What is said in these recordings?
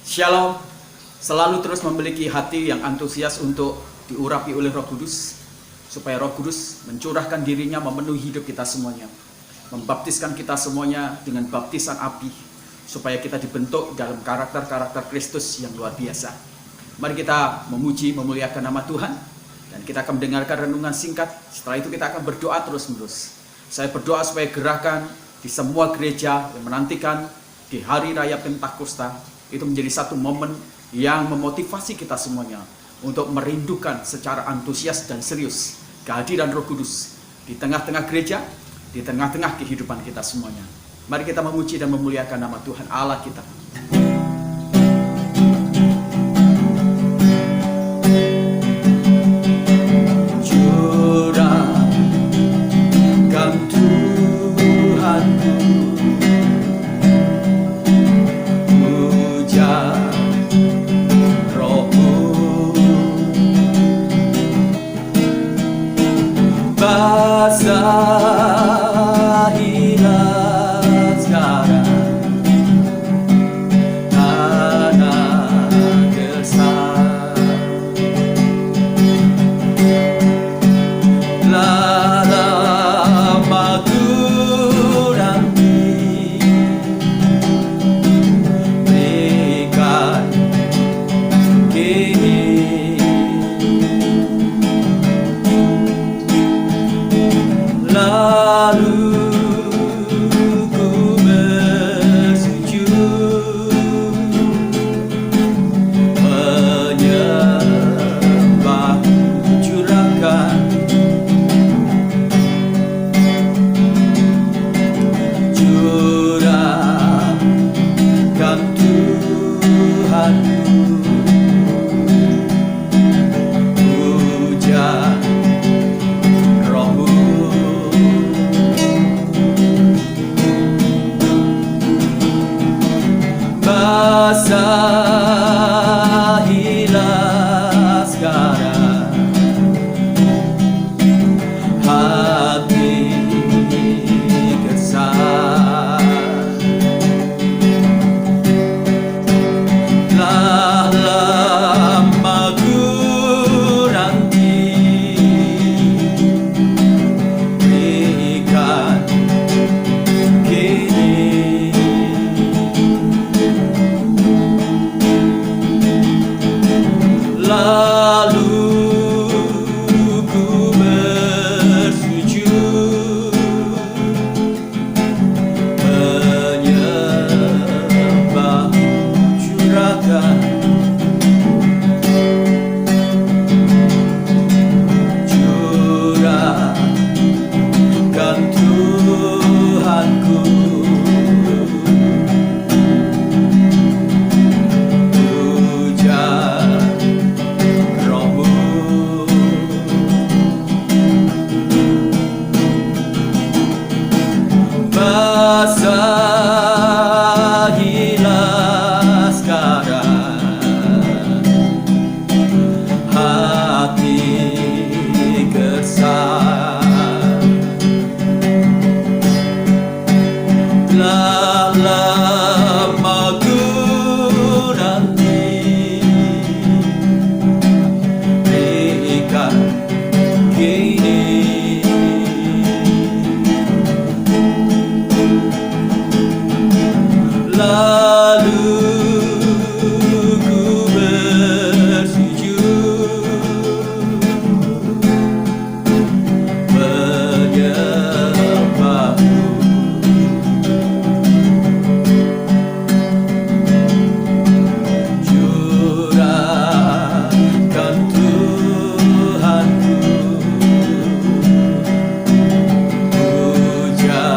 Shalom, selalu terus memiliki hati yang antusias untuk diurapi oleh Roh Kudus, supaya Roh Kudus mencurahkan dirinya memenuhi hidup kita semuanya, membaptiskan kita semuanya dengan baptisan api, supaya kita dibentuk dalam karakter-karakter Kristus yang luar biasa. Mari kita memuji, memuliakan nama Tuhan, dan kita akan mendengarkan renungan singkat. Setelah itu kita akan berdoa terus-menerus. Saya berdoa supaya gerakan di semua gereja yang menantikan di hari raya Pentakosta itu menjadi satu momen yang memotivasi kita semuanya untuk merindukan secara antusias dan serius kehadiran Roh Kudus di tengah-tengah gereja, di tengah-tengah kehidupan kita semuanya. Mari kita memuji dan memuliakan nama Tuhan Allah kita. Curahkan Tuhanku, basahilah sekarang tanah gersang, lama ku nanti berikan kini. Lalu ku bersujud menyembah, curahkan Tuhanku, puja basahilah sekarang hati gersang, telah lama ku nanti berikan kini. Lalu ku bersujud menyembah, curahkan Tuhanku, puja basahilah sekarang hati gersang, telah lama ku nanti berikan kini. Lalu ku bersujud menyembah, curahkan Tuhanku, puja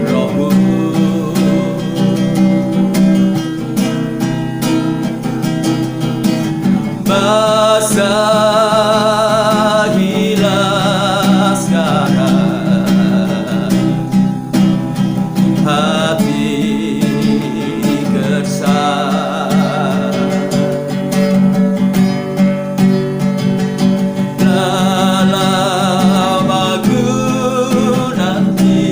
Rohmu, basahilah sekarang hati gersang, dalam aku nanti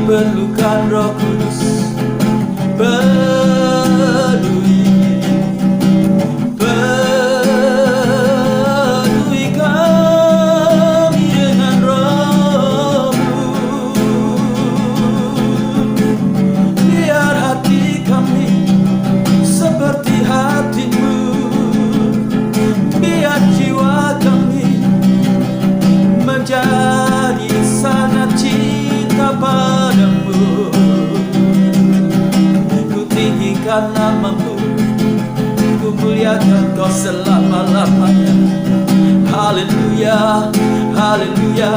perlukan Roh Kudus. Penuhi kami dengan Roh-Mu. Biar hati kami seperti hati-Mu. Biar jiwa kami menjadi sangat cinta padamu. Ku tinggikan nama-Mu, ku muliakan Kau selama-lamanya. Haleluya, haleluya.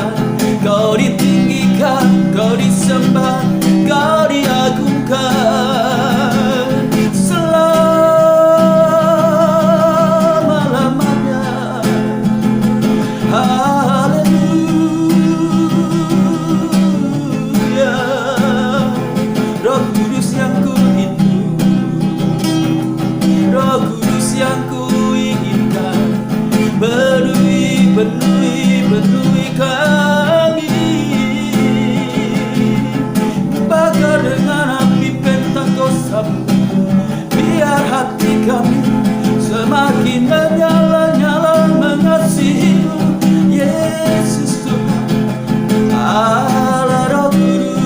Kau ditinggikan, Kau disembah, Kau diagungkan selama-lamanya. Haleluya. Roh Kudus yang ku rindu, Roh Kudus yang ku inginkan, penuhi, penuhi, penuhi kami. Bakar dengan api Pentakosta-Mu, biar hati kami semakin menyala-nyala mengasihi-Mu, Yesus Tuhan, Allah Roh Kudus.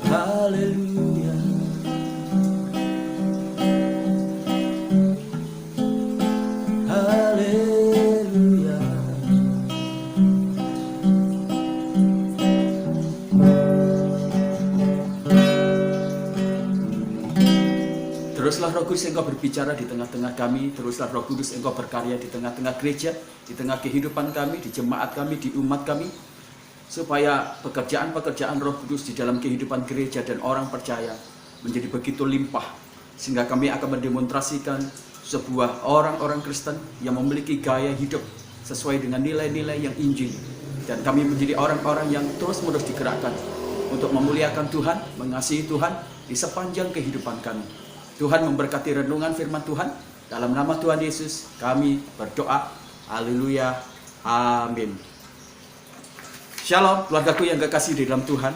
Haleluya. Haleluya. Teruslah Roh Kudus Engkau berbicara di tengah-tengah kami. Teruslah Roh Kudus Engkau berkarya di tengah-tengah gereja, di tengah kehidupan kami, di jemaat kami, di umat kami, supaya pekerjaan-pekerjaan Roh Kudus di dalam kehidupan gereja dan orang percaya menjadi begitu limpah, sehingga kami akan mendemonstrasikan sebuah orang-orang Kristen yang memiliki gaya hidup sesuai dengan nilai-nilai yang Injil. Dan kami menjadi orang-orang yang terus-menerus digerakkan untuk memuliakan Tuhan, mengasihi Tuhan di sepanjang kehidupan kami. Tuhan memberkati renungan firman Tuhan. Dalam nama Tuhan Yesus kami berdoa. Haleluya. Amin. Shalom keluargaku yang kekasih di dalam Tuhan.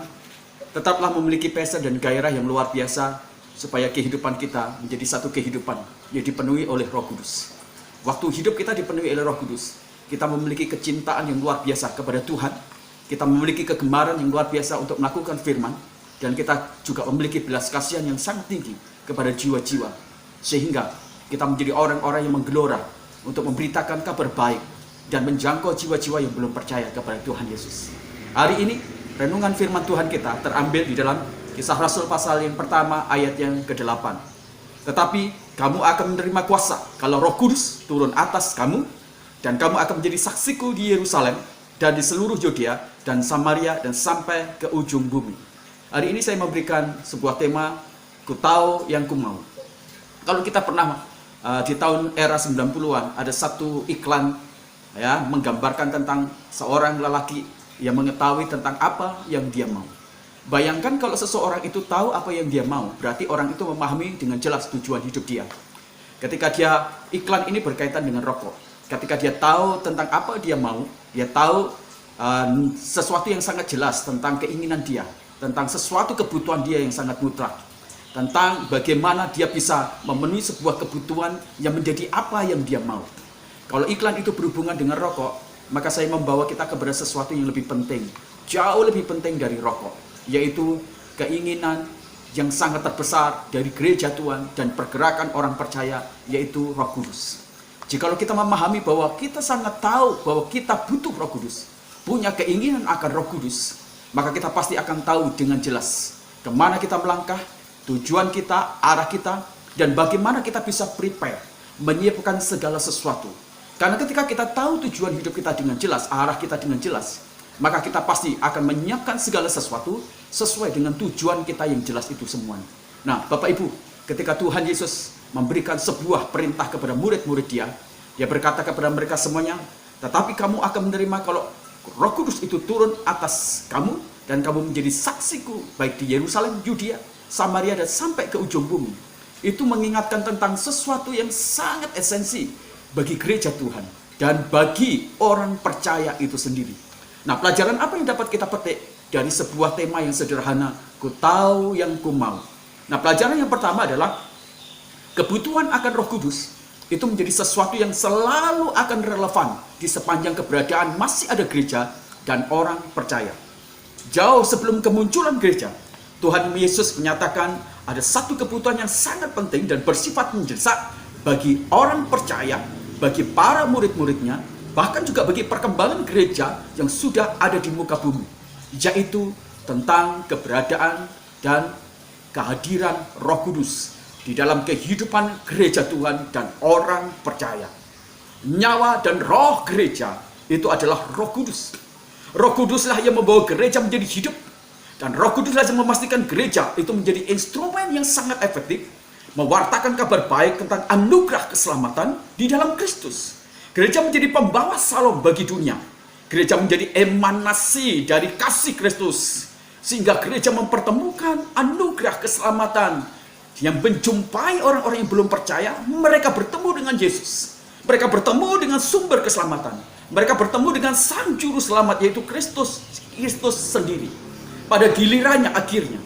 Tetaplah memiliki passion dan gairah yang luar biasa supaya kehidupan kita menjadi satu kehidupan yang dipenuhi oleh Roh Kudus. Waktu hidup kita dipenuhi oleh Roh Kudus, kita memiliki kecintaan yang luar biasa kepada Tuhan. Kita memiliki kegemaran yang luar biasa untuk melakukan firman. Dan kita juga memiliki belas kasihan yang sangat tinggi kepada jiwa-jiwa. Sehingga kita menjadi orang-orang yang menggelora untuk memberitakan kabar baik dan menjangkau jiwa-jiwa yang belum percaya kepada Tuhan Yesus. Hari ini, renungan firman Tuhan kita terambil di dalam Kisah Rasul pasal yang pertama ayat yang ke-8. Tetapi kamu akan menerima kuasa kalau Roh Kudus turun atas kamu, dan kamu akan menjadi saksiku di Yerusalem dan di seluruh Yudea dan Samaria dan sampai ke ujung bumi. Hari ini saya memberikan sebuah tema, ku tahu yang ku mau. Kalau kita pernah di tahun era 90-an ada satu iklan ya menggambarkan tentang seorang lelaki yang mengetahui tentang apa yang dia mau. Bayangkan kalau seseorang itu tahu apa yang dia mau, berarti orang itu memahami dengan jelas tujuan hidup dia. Ketika dia, iklan ini berkaitan dengan rokok. Ketika dia tahu tentang apa dia mau, dia tahu sesuatu yang sangat jelas tentang keinginan dia, tentang sesuatu kebutuhan dia yang sangat mutlak, tentang bagaimana dia bisa memenuhi sebuah kebutuhan yang menjadi apa yang dia mau. Kalau iklan itu berhubungan dengan rokok, maka saya membawa kita kepada sesuatu yang lebih penting, jauh lebih penting dari rokok, yaitu keinginan yang sangat terbesar dari gereja Tuhan dan pergerakan orang percaya, yaitu Roh Kudus. Jikalau kita memahami bahwa kita sangat tahu bahwa kita butuh Roh Kudus, punya keinginan akan Roh Kudus, maka kita pasti akan tahu dengan jelas kemana kita melangkah, tujuan kita, arah kita, dan bagaimana kita bisa prepare, menyiapkan segala sesuatu. Karena ketika kita tahu tujuan hidup kita dengan jelas, arah kita dengan jelas, maka kita pasti akan menyiapkan segala sesuatu sesuai dengan tujuan kita yang jelas itu semuanya. Nah, Bapak Ibu, ketika Tuhan Yesus memberikan sebuah perintah kepada murid-murid dia berkata kepada mereka semuanya, tetapi kamu akan menerima kalau Roh Kudus itu turun atas kamu, dan kamu menjadi saksiku baik di Yerusalem, Yudea, Samaria, dan sampai ke ujung bumi. Itu mengingatkan tentang sesuatu yang sangat esensi bagi gereja Tuhan dan bagi orang percaya itu sendiri. Nah, pelajaran apa yang dapat kita petik dari sebuah tema yang sederhana, ku tahu yang ku mau. Nah, pelajaran yang pertama adalah kebutuhan akan Roh Kudus itu menjadi sesuatu yang selalu akan relevan di sepanjang keberadaan masih ada gereja dan orang percaya. Jauh sebelum kemunculan gereja, Tuhan Yesus menyatakan ada satu kebutuhan yang sangat penting dan bersifat mendesak bagi orang percaya, bagi para murid-muridnya, bahkan juga bagi perkembangan gereja yang sudah ada di muka bumi, yaitu tentang keberadaan dan kehadiran Roh Kudus di dalam kehidupan gereja Tuhan dan orang percaya. Nyawa dan roh gereja itu adalah Roh Kudus. Roh Kuduslah yang membawa gereja menjadi hidup, dan Roh Kuduslah yang memastikan gereja itu menjadi instrumen yang sangat efektif mewartakan kabar baik tentang anugerah keselamatan di dalam Kristus. Gereja menjadi pembawa salom bagi dunia. Gereja menjadi emanasi dari kasih Kristus, sehingga gereja mempertemukan anugerah keselamatan yang menjumpai orang-orang yang belum percaya. Mereka bertemu dengan Yesus, mereka bertemu dengan sumber keselamatan, mereka bertemu dengan sang juru selamat, yaitu Kristus sendiri. Pada gilirannya akhirnya,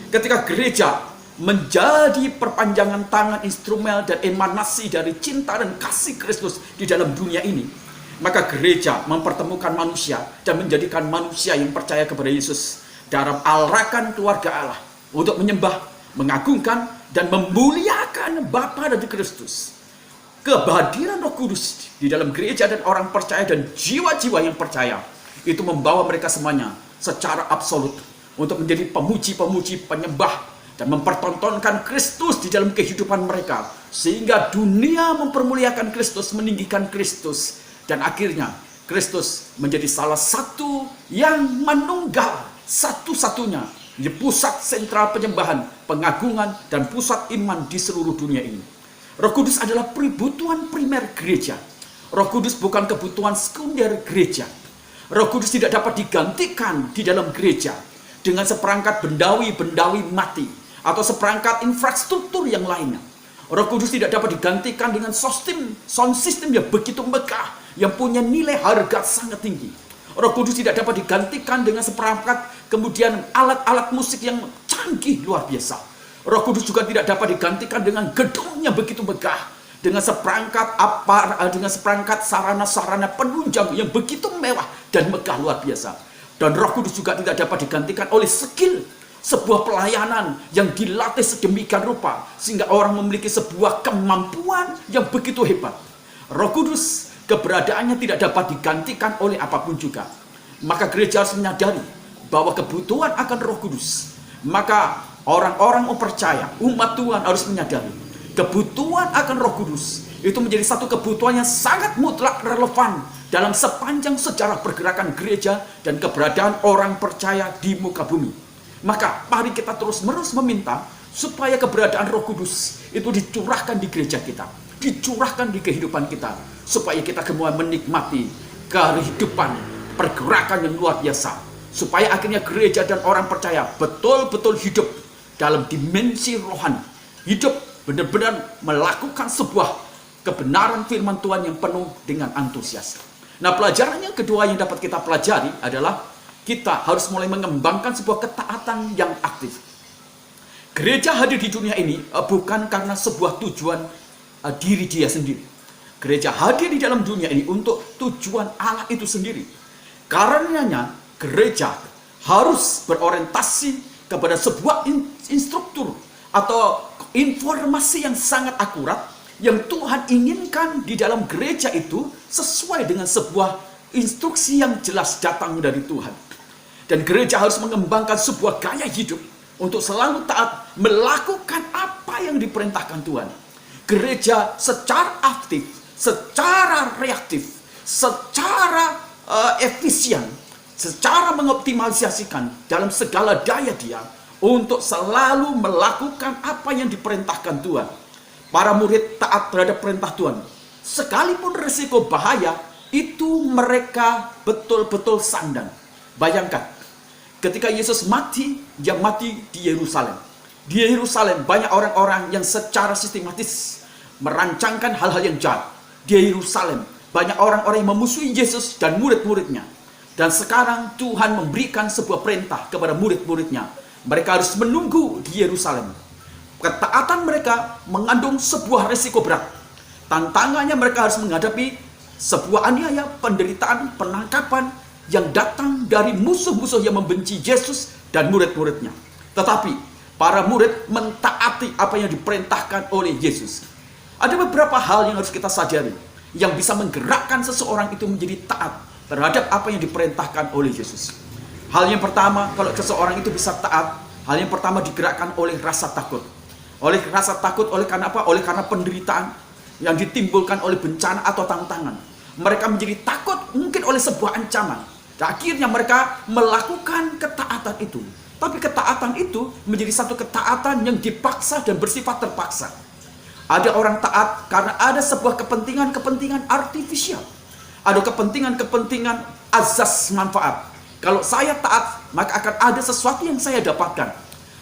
ketika gereja menjadi perpanjangan tangan, instrumen dan emanasi dari cinta dan kasih Kristus di dalam dunia ini, maka gereja mempertemukan manusia dan menjadikan manusia yang percaya kepada Yesus dalam alrakan keluarga Allah untuk menyembah, mengagungkan, dan memuliakan Bapa dan Kristus. Kehadiran Roh Kudus di dalam gereja dan orang percaya dan jiwa-jiwa yang percaya itu membawa mereka semuanya secara absolut untuk menjadi pemuji-pemuji, penyembah, dan mempertontonkan Kristus di dalam kehidupan mereka, sehingga dunia mempermuliakan Kristus, meninggikan Kristus, dan akhirnya Kristus menjadi salah satu yang menunggal, satu-satunya di pusat sentral penyembahan, pengagungan, dan pusat iman di seluruh dunia ini. Roh Kudus adalah kebutuhan primer gereja. Roh Kudus bukan kebutuhan sekunder gereja. Roh Kudus tidak dapat digantikan di dalam gereja dengan seperangkat bendawi mati atau seperangkat infrastruktur yang lainnya. Roh Kudus tidak dapat digantikan dengan sound system yang begitu megah, yang punya nilai harga sangat tinggi. Roh Kudus tidak dapat digantikan dengan seperangkat kemudian alat-alat musik yang canggih luar biasa. Roh Kudus juga tidak dapat digantikan dengan gedung yang begitu megah, dengan seperangkat sarana-sarana penunjang yang begitu mewah dan megah luar biasa. Dan Roh Kudus juga tidak dapat digantikan oleh skill, sebuah pelayanan yang dilatih sedemikian rupa sehingga orang memiliki sebuah kemampuan yang begitu hebat. Roh Kudus keberadaannya tidak dapat digantikan oleh apapun juga. Maka gereja harus menyadari bahwa kebutuhan akan Roh Kudus. Maka orang-orang percaya, umat Tuhan harus menyadari kebutuhan akan Roh Kudus itu menjadi satu kebutuhan yang sangat mutlak relevan dalam sepanjang sejarah pergerakan gereja dan keberadaan orang percaya di muka bumi. Maka mari kita terus-menerus meminta supaya keberadaan Roh Kudus itu dicurahkan di gereja kita, dicurahkan di kehidupan kita, supaya kita semua menikmati kehidupan pergerakan yang luar biasa, supaya akhirnya gereja dan orang percaya betul-betul hidup dalam dimensi rohani, hidup benar-benar melakukan sebuah kebenaran firman Tuhan yang penuh dengan antusias. Nah, pelajaran yang kedua yang dapat kita pelajari adalah kita harus mulai mengembangkan sebuah ketaatan yang aktif. Gereja hadir di dunia ini bukan karena sebuah tujuan diri dia sendiri. Gereja hadir di dalam dunia ini untuk tujuan Allah itu sendiri. Karenanya gereja harus berorientasi kepada sebuah instruktur atau informasi yang sangat akurat yang Tuhan inginkan di dalam gereja itu sesuai dengan sebuah instruksi yang jelas datang dari Tuhan. Dan gereja harus mengembangkan sebuah gaya hidup untuk selalu taat melakukan apa yang diperintahkan Tuhan. Gereja secara aktif, secara reaktif, secara efisien, secara mengoptimalisasikan dalam segala daya dia untuk selalu melakukan apa yang diperintahkan Tuhan. Para murid taat terhadap perintah Tuhan. Sekalipun risiko bahaya, itu mereka betul-betul sandang. Bayangkan, ketika Yesus mati, dia mati di Yerusalem. Di Yerusalem banyak orang-orang yang secara sistematis merancangkan hal-hal yang jahat. Di Yerusalem banyak orang-orang yang memusuhi Yesus dan murid-muridnya. Dan sekarang Tuhan memberikan sebuah perintah kepada murid-muridnya. Mereka harus menunggu di Yerusalem. Ketaatan mereka mengandung sebuah risiko berat. Tantangannya mereka harus menghadapi sebuah aniaya, penderitaan, penangkapan yang datang dari musuh-musuh yang membenci Yesus dan murid-muridnya. Tetapi para murid mentaati apa yang diperintahkan oleh Yesus. Ada beberapa hal yang harus kita sadari yang bisa menggerakkan seseorang itu menjadi taat terhadap apa yang diperintahkan oleh Yesus. Hal yang pertama, kalau seseorang itu bisa taat, hal yang pertama digerakkan oleh rasa takut. Oleh rasa takut, oleh karena apa? Oleh karena penderitaan yang ditimbulkan oleh bencana atau tantangan. Mereka menjadi takut mungkin oleh sebuah ancaman. Dan akhirnya mereka melakukan ketaatan itu. Tapi ketaatan itu menjadi satu ketaatan yang dipaksa dan bersifat terpaksa. Ada orang taat karena ada sebuah kepentingan-kepentingan artifisial. Ada kepentingan-kepentingan azas manfaat. Kalau saya taat, maka akan ada sesuatu yang saya dapatkan.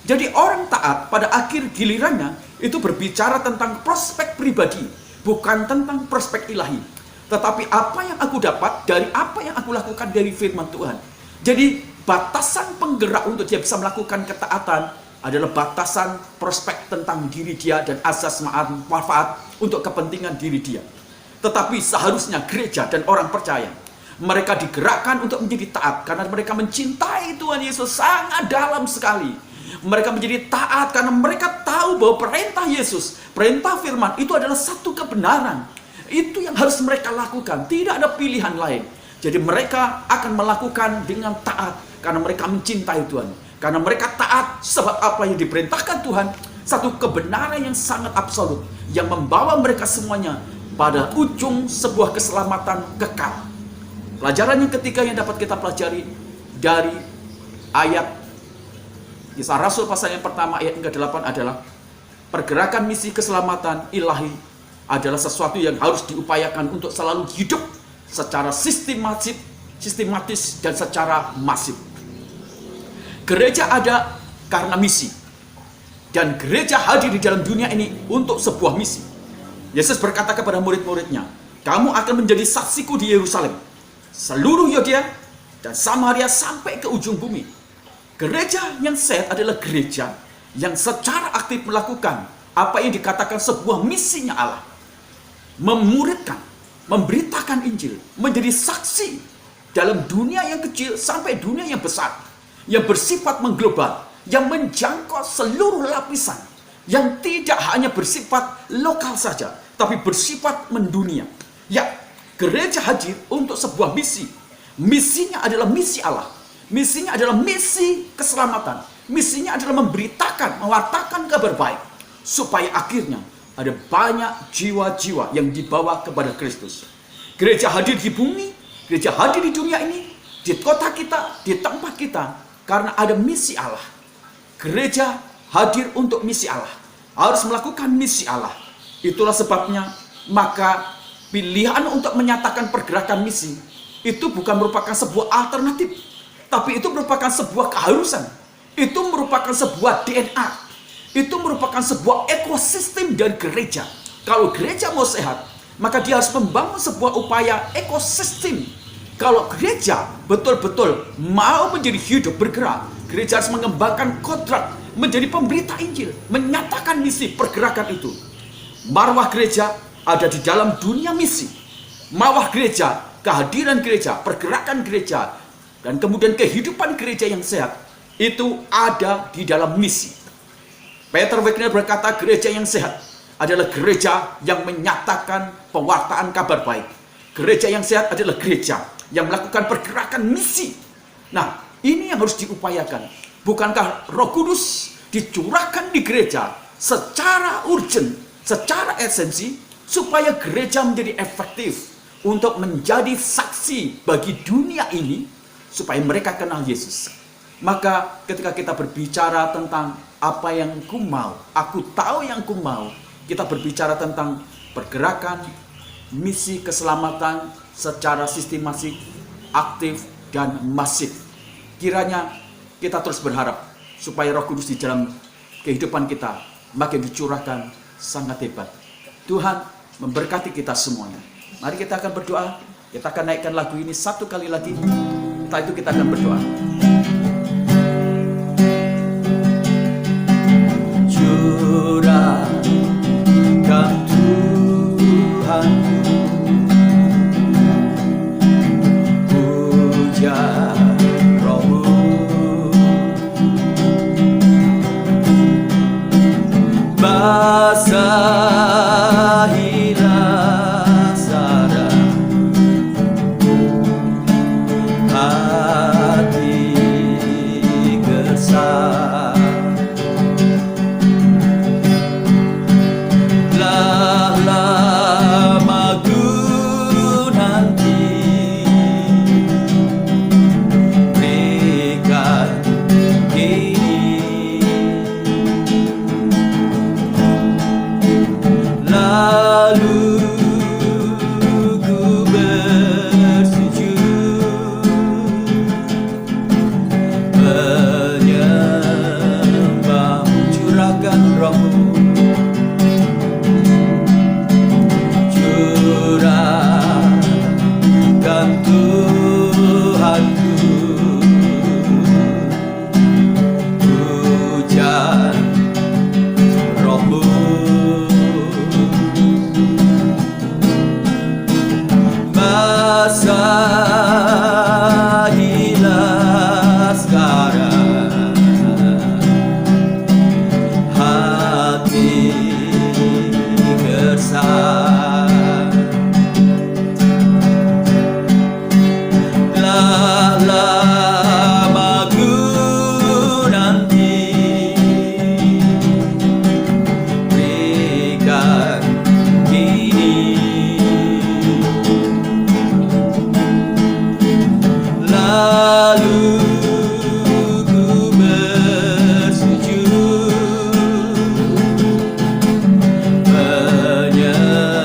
Jadi orang taat pada akhir gilirannya itu berbicara tentang prospek pribadi, bukan tentang prospek ilahi. Tetapi apa yang aku dapat dari apa yang aku lakukan dari firman Tuhan. Jadi batasan penggerak untuk dia bisa melakukan ketaatan adalah batasan prospek tentang diri dia dan asas manfaat untuk kepentingan diri dia. Tetapi seharusnya gereja dan orang percaya, mereka digerakkan untuk menjadi taat karena mereka mencintai Tuhan Yesus sangat dalam sekali. Mereka menjadi taat karena mereka tahu bahwa perintah Yesus, perintah firman itu adalah satu kebenaran. Itu yang harus mereka lakukan, tidak ada pilihan lain. Jadi mereka akan melakukan dengan taat karena mereka mencintai Tuhan. Karena mereka taat sebab apa yang diperintahkan Tuhan, satu kebenaran yang sangat absolut yang membawa mereka semuanya pada ujung sebuah keselamatan kekal. Pelajaran yang ketiga yang dapat kita pelajari dari ayat Kisah Rasul pasal yang pertama ayat yang ke-8 adalah pergerakan misi keselamatan ilahi adalah sesuatu yang harus diupayakan untuk selalu hidup secara sistematis dan secara masif. Gereja ada karena misi, dan gereja hadir di dalam dunia ini untuk sebuah misi. Yesus berkata kepada murid-muridnya, "Kamu akan menjadi saksiku di Yerusalem, seluruh Yudea dan Samaria sampai ke ujung bumi." Gereja yang sehat adalah gereja yang secara aktif melakukan apa yang dikatakan sebuah misinya Allah. Memuridkan, memberitakan Injil, menjadi saksi dalam dunia yang kecil sampai dunia yang besar, yang bersifat mengglobal, yang menjangkau seluruh lapisan, yang tidak hanya bersifat lokal saja, tapi bersifat mendunia. Ya, gereja hadir untuk sebuah misi. Misinya adalah misi Allah. Misinya adalah misi keselamatan. Misinya adalah memberitakan, mewartakan kabar baik, supaya akhirnya ada banyak jiwa-jiwa yang dibawa kepada Kristus. Gereja hadir di bumi, gereja hadir di dunia ini, di kota kita, di tempat kita, karena ada misi Allah. Gereja hadir untuk misi Allah, harus melakukan misi Allah. Itulah sebabnya, maka pilihan untuk menyatakan pergerakan misi itu bukan merupakan sebuah alternatif, tapi itu merupakan sebuah keharusan. Itu merupakan sebuah DNA. Itu merupakan sebuah ekosistem dari gereja. Kalau gereja mau sehat, maka dia harus membangun sebuah upaya ekosistem. Kalau gereja betul-betul mau menjadi hidup bergerak, gereja harus mengembangkan kodrat, menjadi pemberita Injil, menyatakan misi pergerakan itu. Marwah gereja ada di dalam dunia misi. Marwah gereja, kehadiran gereja, pergerakan gereja, dan kemudian kehidupan gereja yang sehat, itu ada di dalam misi. Peter Wagner berkata, gereja yang sehat adalah gereja yang menyatakan pewartaan kabar baik. Gereja yang sehat adalah gereja yang melakukan pergerakan misi. Nah, ini yang harus diupayakan. Bukankah Roh Kudus dicurahkan di gereja secara urgent, secara esensi, supaya gereja menjadi efektif untuk menjadi saksi bagi dunia ini, supaya mereka kenal Yesus. Maka ketika kita berbicara tentang apa yang ku mau, aku tahu yang ku mau, kita berbicara tentang pergerakan misi keselamatan secara sistematik, aktif, dan masif. Kiranya kita terus berharap supaya Roh Kudus di dalam kehidupan kita makin dicurahkan sangat hebat. Tuhan memberkati kita semuanya. Mari kita akan berdoa. Kita akan naikkan lagu ini satu kali lagi. Setelah itu kita akan berdoa. Curahkan Tuhan, hujan Roh-Mu, basahilah sarah hati gersang. Basahilah sekarang hati gersang. Lama ku nanti berikan kini. Lalu ku bersujud menyembah.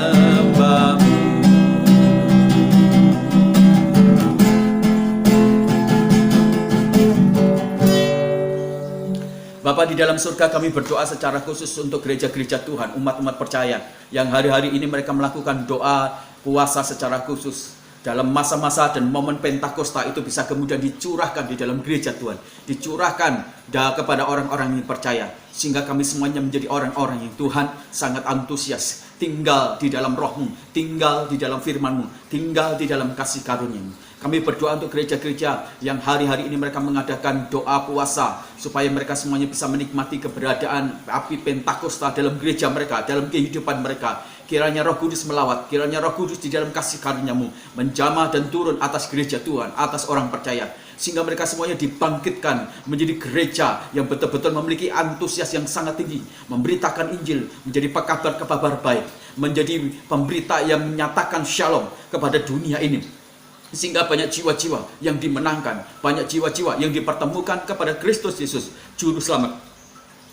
Bapa di dalam surga, kami berdoa secara khusus untuk gereja-gereja Tuhan, umat-umat percaya yang hari-hari ini mereka melakukan doa puasa secara khusus. Dalam masa-masa dan momen Pentakosta itu bisa kemudian dicurahkan di dalam gereja Tuhan, dicurahkan kepada orang-orang yang percaya, sehingga kami semuanya menjadi orang-orang yang Tuhan sangat antusias tinggal di dalam Roh-Mu, tinggal di dalam firman-Mu, tinggal di dalam kasih karunia-Mu. Kami berdoa untuk gereja-gereja yang hari-hari ini mereka mengadakan doa puasa, supaya mereka semuanya bisa menikmati keberadaan api Pentakosta dalam gereja mereka, dalam kehidupan mereka. Kiranya Roh Kudus melawat, kiranya Roh Kudus di dalam kasih karunia-Mu menjamah dan turun atas gereja Tuhan, atas orang percaya, sehingga mereka semuanya dibangkitkan menjadi gereja yang betul-betul memiliki antusias yang sangat tinggi, memberitakan Injil, menjadi pekabar-kabar baik, menjadi pemberita yang menyatakan shalom kepada dunia ini, sehingga banyak jiwa-jiwa yang dimenangkan, banyak jiwa-jiwa yang dipertemukan kepada Kristus Yesus, Juru Selamat.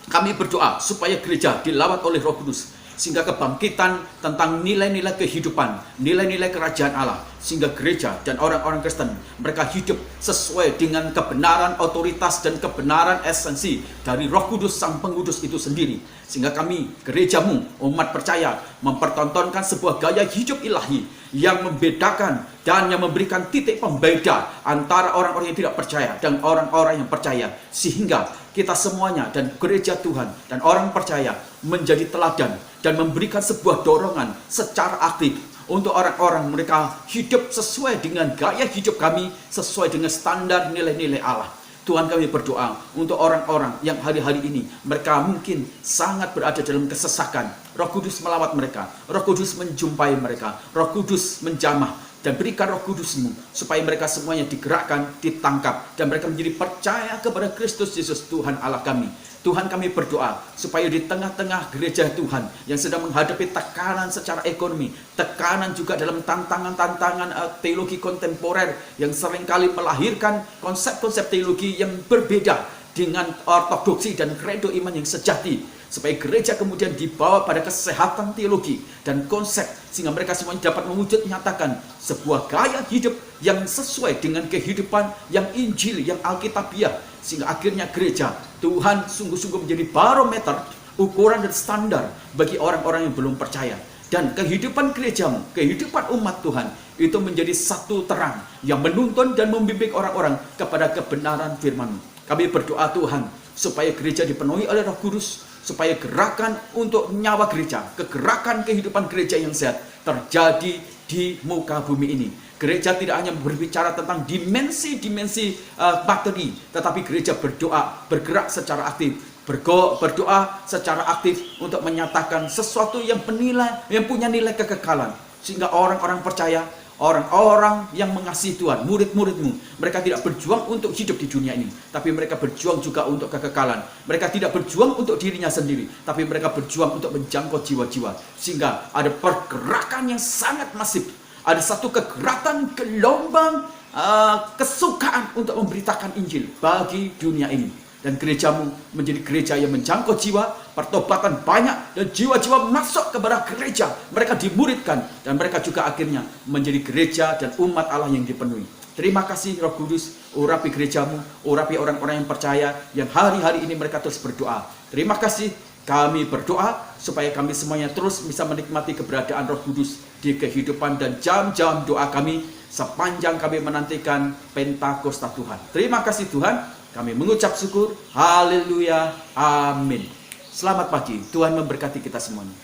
Kami berdoa supaya gereja dilawat oleh Roh Kudus, sehingga kebangkitan tentang nilai-nilai kehidupan, nilai-nilai kerajaan Allah, sehingga gereja dan orang-orang Kristen mereka hidup sesuai dengan kebenaran, otoritas, dan kebenaran esensi dari Roh Kudus Sang Pengudus itu sendiri. Sehingga kami, gereja-Mu, umat percaya, mempertontonkan sebuah gaya hidup ilahi yang membedakan dan yang memberikan titik pembeda antara orang-orang yang tidak percaya dan orang-orang yang percaya, sehingga kita semuanya dan gereja Tuhan dan orang percaya menjadi teladan dan memberikan sebuah dorongan secara aktif untuk orang-orang mereka hidup sesuai dengan gaya hidup kami, sesuai dengan standar nilai-nilai Allah. Tuhan, kami berdoa untuk orang-orang yang hari-hari ini mereka mungkin sangat berada dalam kesesakan. Roh Kudus melawat mereka, Roh Kudus menjumpai mereka, Roh Kudus menjamah, dan berikan Roh Kudus-Mu supaya mereka semuanya digerakkan, ditangkap, dan mereka menjadi percaya kepada Kristus Yesus Tuhan Allah kami. Tuhan, kami berdoa supaya di tengah-tengah gereja Tuhan yang sedang menghadapi tekanan secara ekonomi, tekanan juga dalam tantangan-tantangan teologi kontemporer yang seringkali melahirkan konsep-konsep teologi yang berbeda dengan ortodoksi dan kredo iman yang sejati, supaya gereja kemudian dibawa pada kesehatan teologi dan konsep, sehingga mereka semuanya dapat mewujud nyatakan sebuah gaya hidup yang sesuai dengan kehidupan yang Injil, yang Alkitabiah, sehingga akhirnya gereja Tuhan sungguh-sungguh menjadi barometer, ukuran dan standar bagi orang-orang yang belum percaya. Dan kehidupan gereja-Mu, kehidupan umat Tuhan itu menjadi satu terang yang menuntun dan membimbing orang-orang kepada kebenaran firman-Mu. Kami berdoa Tuhan supaya gereja dipenuhi oleh Roh Kudus, supaya gerakan untuk nyawa gereja, kegerakan kehidupan gereja yang sehat terjadi di muka bumi ini. Gereja tidak hanya berbicara tentang dimensi-dimensi materi, tetapi gereja berdoa, bergerak secara aktif, berdoa secara aktif untuk menyatakan sesuatu yang punya nilai kekekalan, sehingga orang-orang percaya, orang-orang yang mengasihi Tuhan, murid-murid-Mu, mereka tidak berjuang untuk hidup di dunia ini, tapi mereka berjuang juga untuk kekekalan. Mereka tidak berjuang untuk dirinya sendiri, tapi mereka berjuang untuk menjangkau jiwa-jiwa, sehingga ada pergerakan yang sangat masif. Ada satu kegerakan, gelombang kesukaan untuk memberitakan Injil bagi dunia ini. Dan gereja-Mu menjadi gereja yang menjangkau jiwa, pertobatan banyak, dan jiwa-jiwa masuk kepada gereja. Mereka dimuridkan, dan mereka juga akhirnya menjadi gereja dan umat Allah yang dipenuhi. Terima kasih Roh Kudus, urapi gereja-Mu, urapi orang-orang yang percaya, yang hari-hari ini mereka terus berdoa. Terima kasih, kami berdoa supaya kami semuanya terus bisa menikmati keberadaan Roh Kudus di kehidupan dan jam-jam doa kami sepanjang kami menantikan Pentakosta Tuhan. Terima kasih Tuhan, kami mengucap syukur. Haleluya, amin. Selamat pagi, Tuhan memberkati kita semuanya.